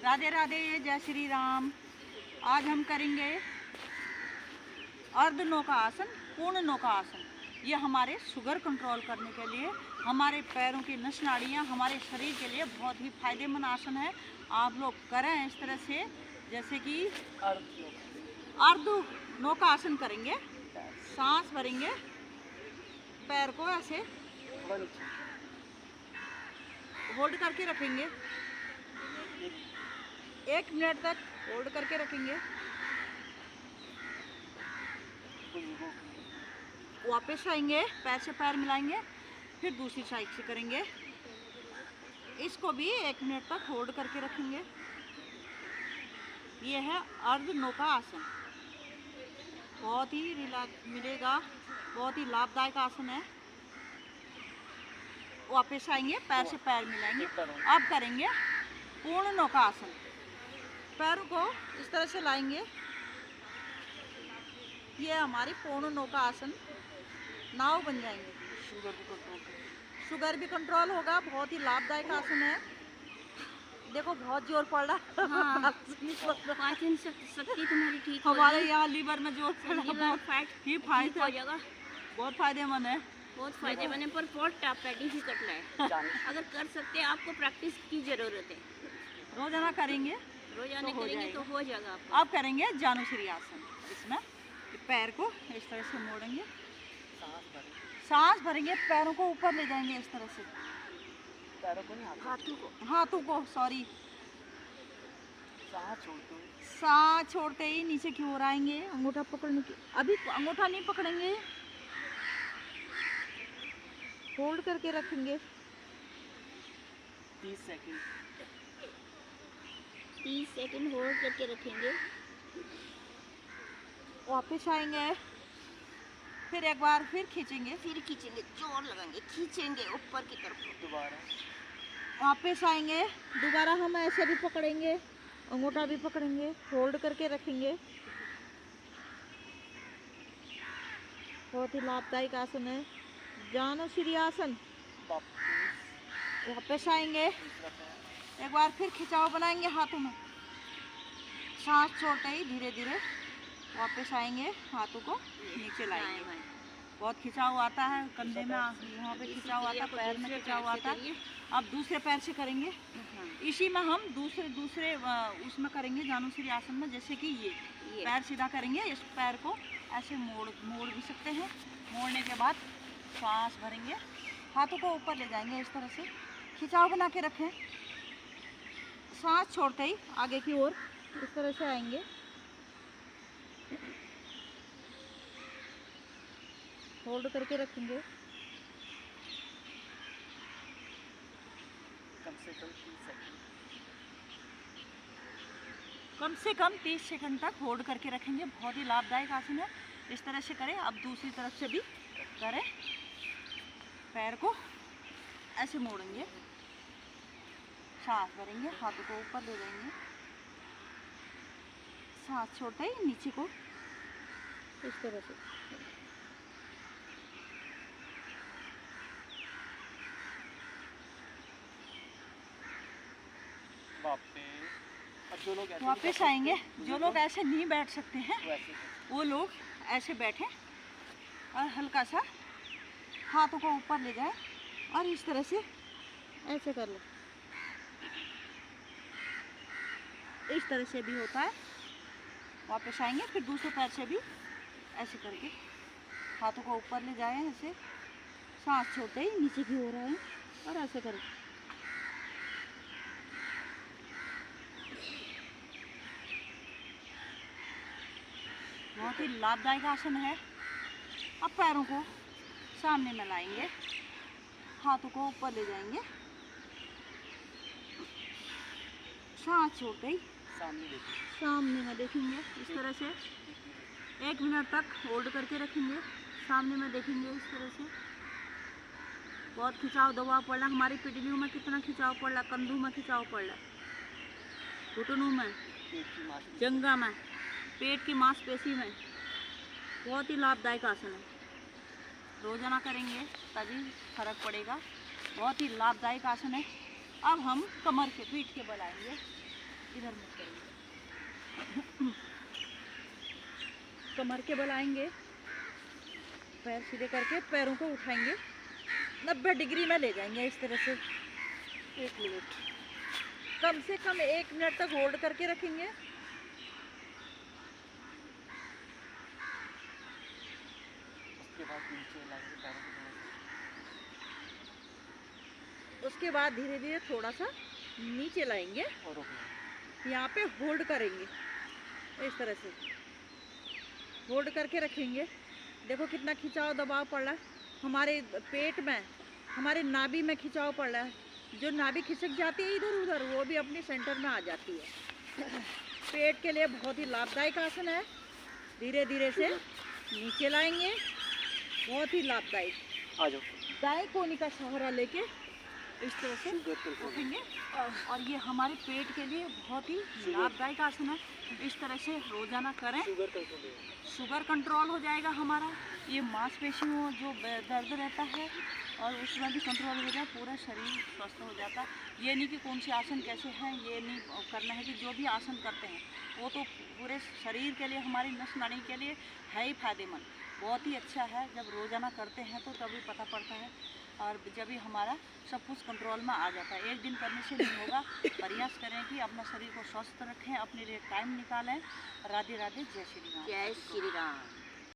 राधे राधे, जय श्री राम। आज हम करेंगे अर्ध नौका आसन, पूर्ण नौका आसन। ये हमारे शुगर कंट्रोल करने के लिए, हमारे पैरों की नस नाड़ियाँ, हमारे शरीर के लिए बहुत ही फायदेमंद आसन है। आप लोग करें इस तरह से, जैसे कि अर्ध नौका आसन करेंगे। सांस भरेंगे, पैर को ऐसे होल्ड करके रखेंगे, 1 मिनट तक होल्ड करके रखेंगे। वापस आएंगे, पैर से पैर मिलाएंगे, फिर दूसरी साइड से करेंगे। इसको भी 1 मिनट तक होल्ड करके रखेंगे। ये है अर्ध नौका आसन। बहुत ही रिलैक्स मिलेगा, बहुत ही लाभदायक आसन है। वापस आएंगे, पैर से पैर मिलाएंगे। अब करेंगे पूर्ण नौका आसन। पैरों को इस तरह से लाएंगे। ये हमारी पूर्ण नौका आसन, नाव बन जाएंगे। शुगर भी कंट्रोल होगा। बहुत ही लाभदायक आसन है। देखो बहुत जोर पड़ रहा। हाँ। पाचन शक्ति तुम्हारी ठीक हमारे यहाँ लीवर में जोर पड़ रहा, लीवर फैट ही फायदा हो जाएगा। बहुत फायदेमंद है, बहुत फायदेमंद है, पर बहुत डिफिकल्ट है। अगर कर सकते हैं, आपको प्रैक्टिस की जरूरत है। रोजाना करेंगे, रोजाना तो करेंगे तो हो जाएगा आपका। अब करेंगे जानुश्री आसन। इसमें पैर को इस तरह से मोड़ेंगे, सांस भरेंगे, पैरों को ऊपर ले जाएंगे इस तरह से। पैरों को नहीं, हाथों को सॉरी। सांस छोड़ते ही नीचे की ओर आएंगे। अंगूठा पकड़ने की, अभी अंगूठा नहीं पकड़ेंगे, होल्ड करके रखेंगे 30 सेकंड होल्ड करके रखेंगे। वापस आएंगे, फिर एक बार फिर खींचेंगे, जोर लगाएंगे, खींचेंगे ऊपर की तरफ। दोबारा वापस आएंगे, दोबारा हम ऐसे भी पकड़ेंगे, अंगूठा भी पकड़ेंगे, होल्ड करके रखेंगे। बहुत ही लाभदायक आसन है, जानुश्री आसन। वापस आएंगे, एक बार फिर खिंचाव बनाएंगे हाथों में। सांस छोड़ते ही धीरे धीरे वापस आएंगे, हाथों को नीचे लाएंगे। बहुत खिंचाव आता है कंधे में, यहाँ पे खिंचाव आता है, पैर में खिंचाव आता है। अब दूसरे पैर से करेंगे। इसी में हम दूसरे उसमें करेंगे जानुश्री आसन में। जैसे कि ये पैर सीधा करेंगे, इस पैर को ऐसे मोड़ भी सकते हैं। मोड़ने के बाद सांस भरेंगे, हाथों को ऊपर ले जाएंगे इस तरह से, खिंचाव बना के रखें। सांस छोड़ते ही आगे की ओर इस तरह से आएंगे। होल्ड करके रखेंगे। कम से कम 30 सेकंड तक होल्ड करके रखेंगे। बहुत ही लाभदायक आसन है। इस तरह से करें। अब दूसरी तरफ से भी करें। पैर को ऐसे मोड़ेंगे, सांस भरेंगे, हाथों को ऊपर ले जाएंगे, सांस छोड़ते ही नीचे को इस तरह से। वापस आएंगे। जो लोग ऐसे नहीं बैठ सकते हैं, वो लोग ऐसे बैठें और हल्का सा हाथों को ऊपर ले जाए और इस तरह से ऐसे कर लो। इस तरह से भी होता है। वापस आएंगे, फिर दूसरे पैर से भी ऐसे करके हाथों को ऊपर ले जाए, ऐसे सांस छोड़ते ही नीचे की ओर आए और ऐसे करें। बहुत ही लाभदायक आसन है। अब पैरों को सामने में लाएंगे, हाथों को ऊपर ले जाएंगे, सांस छोड़ते ही सामने में देखेंगे इस तरह से। 1 मिनट तक होल्ड करके रखेंगे, सामने में देखेंगे इस तरह से। बहुत खिंचाव दबाव पड़ रहा है। हमारी पिटलियों में कितना खिंचाव पड़ रहा है, कंधों में खिंचाव पड़ रहा है, घुटनों में, जंघा में, पेट की मांसपेशी में। बहुत ही लाभदायक आसन है। रोजाना करेंगे तभी फर्क पड़ेगा। बहुत ही लाभदायक आसन है। अब हम कमर के, पीठ के बल आएंगे। इधर मत करेंगे। कमर के बल आएंगे, पैर सीधे करके पैरों को उठाएंगे, 90 डिग्री में ले जाएंगे इस तरह से। 1 मिनट, कम से कम 1 मिनट तक होल्ड करके रखेंगे। उसके बाद धीरे धीरे थोड़ा सा नीचे लाएंगे, यहाँ पे होल्ड करेंगे, इस तरह से होल्ड करके रखेंगे। देखो कितना खिंचाव दबाव पड़ रहा है हमारे पेट में, हमारे नाभि में खिंचाव पड़ रहा है। जो नाभि खिसक जाती है इधर उधर, वो भी अपने सेंटर में आ जाती है। पेट के लिए बहुत ही लाभदायक आसन है। धीरे धीरे से नीचे लाएंगे, बहुत ही लाभदायक। आ जाओ। दाएं कोहनी का सहारा लेके इस तरह से उठेंगे, और ये हमारे पेट के लिए बहुत ही लाभदायक आसन है। इस तरह से रोजाना करें, शुगर कंट्रोल हो जाएगा हमारा। ये मांसपेशियों जो दर्द रहता है और उसमें भी कंट्रोल हो जाए, पूरा शरीर स्वस्थ हो जाता है। ये नहीं कि कौन से आसन कैसे हैं, ये नहीं करना है कि जो भी आसन करते हैं वो तो पूरे शरीर के लिए, हमारी नस नाड़ी के लिए है ही फायदेमंद, बहुत ही अच्छा है। जब रोज़ाना करते हैं तो तभी पता पड़ता है, और जब भी हमारा सब कुछ कंट्रोल में आ जाता है। एक दिन करने से नहीं होगा, प्रयास करें कि अपना शरीर को स्वस्थ रखें, अपने लिए टाइम निकालें। राधे राधे, जय श्री राम। जय श्री राम।